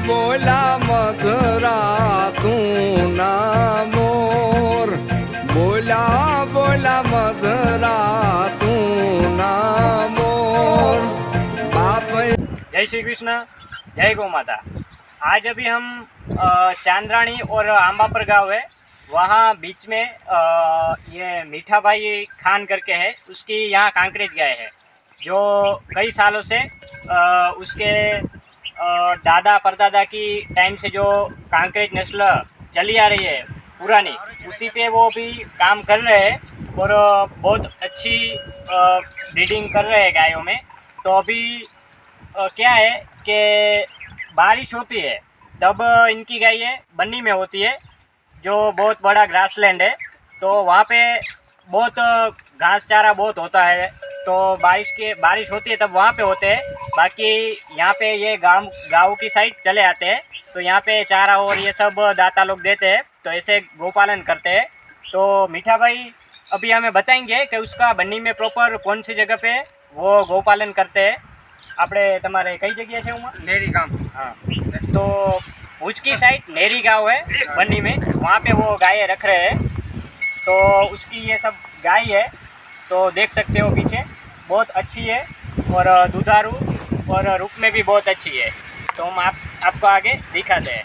बोला मधुरा तू ना मोर, बोला बोला मधुरा तू ना मोर। बाप जय श्री कृष्ण, जय गौ माता। आज अभी हम चांद्राणी और आंबापर गांव है, वहाँ बीच में ये मीठा भाई खान करके है, उसकी यहाँ कांकरेज गाय है जो कई सालों से उसके दादा परदादा की टाइम से जो कांकरेज नस्ल चली आ रही है पुरानी, उसी पे वो भी काम कर रहे हैं और बहुत अच्छी ब्रीडिंग कर रहे हैं गायों में। तो अभी क्या है कि बारिश होती है तब इनकी गायें बन्नी में होती है, जो बहुत बड़ा ग्रासलैंड है, तो वहाँ पे बहुत घास चारा बहुत होता है। तो बारिश होती है तब वहाँ पे होते हैं, बाकी यहाँ पे ये गाँव की साइड चले आते हैं, तो यहाँ पे चारा और ये सब दाता लोग देते हैं, तो ऐसे गोपालन करते हैं। तो मीठा भाई अभी हमें बताएंगे कि उसका बन्नी में प्रॉपर कौन सी जगह पे वो गोपालन करते हैं। આપણે તમારે કઈ જગ્યા છે ઉમાં? नेरी गांव। हाँ, तो भुज की साइड नेरी गांव है बन्नी में, वहाँ पे वो गायें रख रहे हैं। तो उसकी ये सब गाय है, तो देख सकते हो पीछे बहुत अच्छी है और दुधारू और रूप में भी बहुत अच्छी है। तो हम आपको आगे दिखाते हैं।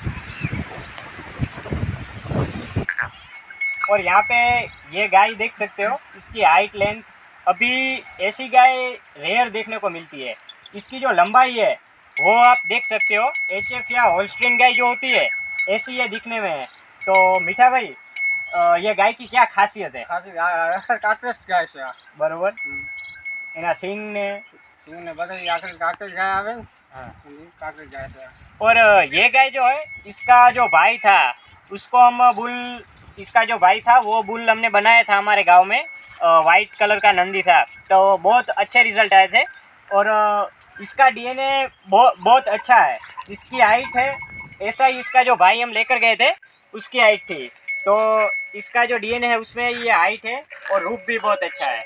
और यहाँ पे ये गाय देख सकते हो, इसकी हाइट लेंथ अभी ऐसी गाय रेयर देखने को मिलती है। इसकी जो लंबाई है वो आप देख सकते हो, एचएफ या होल्स्टीन गाय जो होती है ऐसी ये दिखने में है। तो मीठा भाई, ये गाय की क्या खासियत है? काकरेज गाय છે बरोबर। એના सींग ने બધા આખર કાકરેજ ગાય આવે ને। हाँ, કાકરેજ ગાય છે। और ये गाय जो है, इसका जो भाई था उसको हम इसका जो भाई था वो बुल हमने बनाया था हमारे गांव में, वाइट कलर का नंदी था, तो बहुत अच्छे रिजल्ट आए थे। और इसका डीएनए बहुत अच्छा है, इसकी हाइट है ऐसा ही इसका जो भाई हम लेकर गए थे उसकी हाइट थी, तो इसका जो डीएनए है उसमें ये हाइट है और रूप भी बहुत अच्छा है।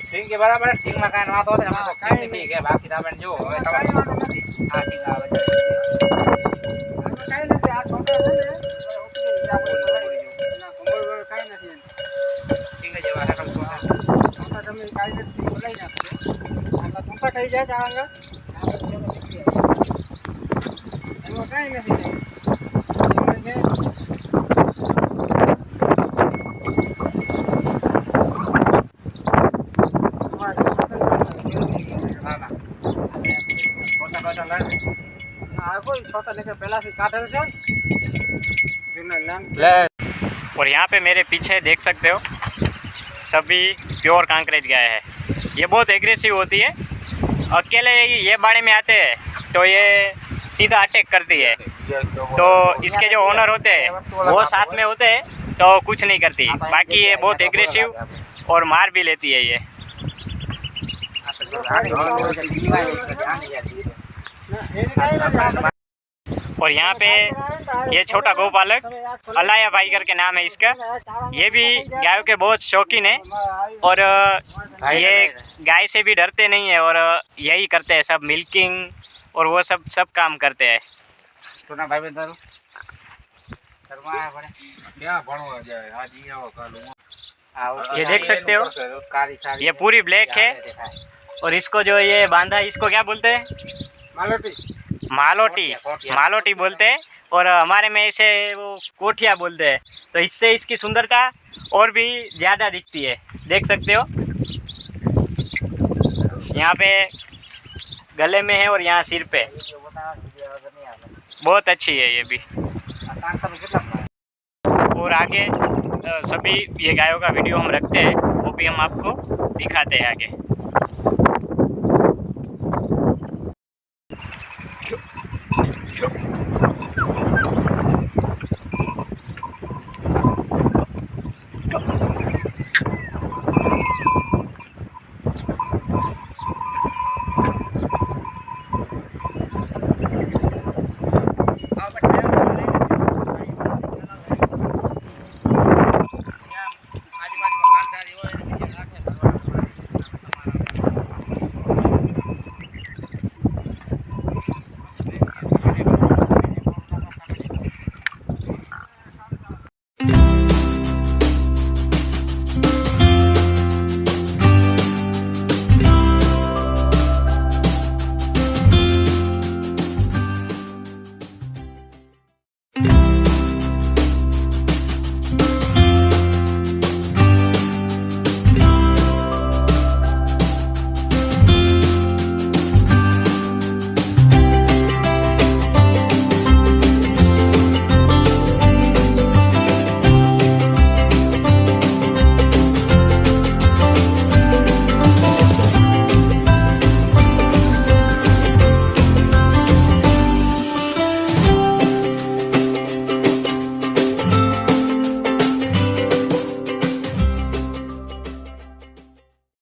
સિંગ કે બરાબર સિંગ માં કાઈ વાત હોતે અમાર તો કાઈ નહીં કે બાકી તમે જો હવે તમારે આ સિંગ આવે છે કાઈ નથી। આ છોકરા છે ને ના કમળ કાઈ નથી સિંગ જેવા રકમ છોકરા તમે કાઈ નથી બોલાઈ નાખજો આમાં ટૂંકા થઈ જાય જાવાંગા એમાં કાઈ નથી। और यहाँ पे मेरे पीछे देख सकते हो सभी प्योर कांकरेज गाय है। ये बहुत एग्रेसिव होती है, अकेले ये बाड़े में आते हैं तो ये सीधा अटैक करती है, तो इसके जो ओनर होते हैं वो साथ में होते हैं तो कुछ नहीं करती। बाकी ये बहुत एग्रेसिव और मार भी लेती है ये। और यहाँ पे ये छोटा गोपालक अलाया भाई करके नाम है इसका, ये भी गायों के बहुत शौकीन है और ये गाय से भी डरते नहीं है और यही करते हैं सब, मिल्किंग और वो सब काम करते हैं। तो ना भाई बंदर ये देख सकते हो, ये पूरी ब्लैक है और इसको जो ये बांधा इसको क्या बोलते हैं? मालोटी बोलते हैं, और हमारे में इसे वो कोठिया बोलते हैं। तो इससे इसकी सुंदरता और भी ज़्यादा दिखती है, देख सकते हो। यहाँ पे गले में है और यहाँ सिर पे, बहुत अच्छी है ये भी। और आगे सभी ये गायों का वीडियो हम रखते हैं, वो भी हम आपको दिखाते हैं आगे।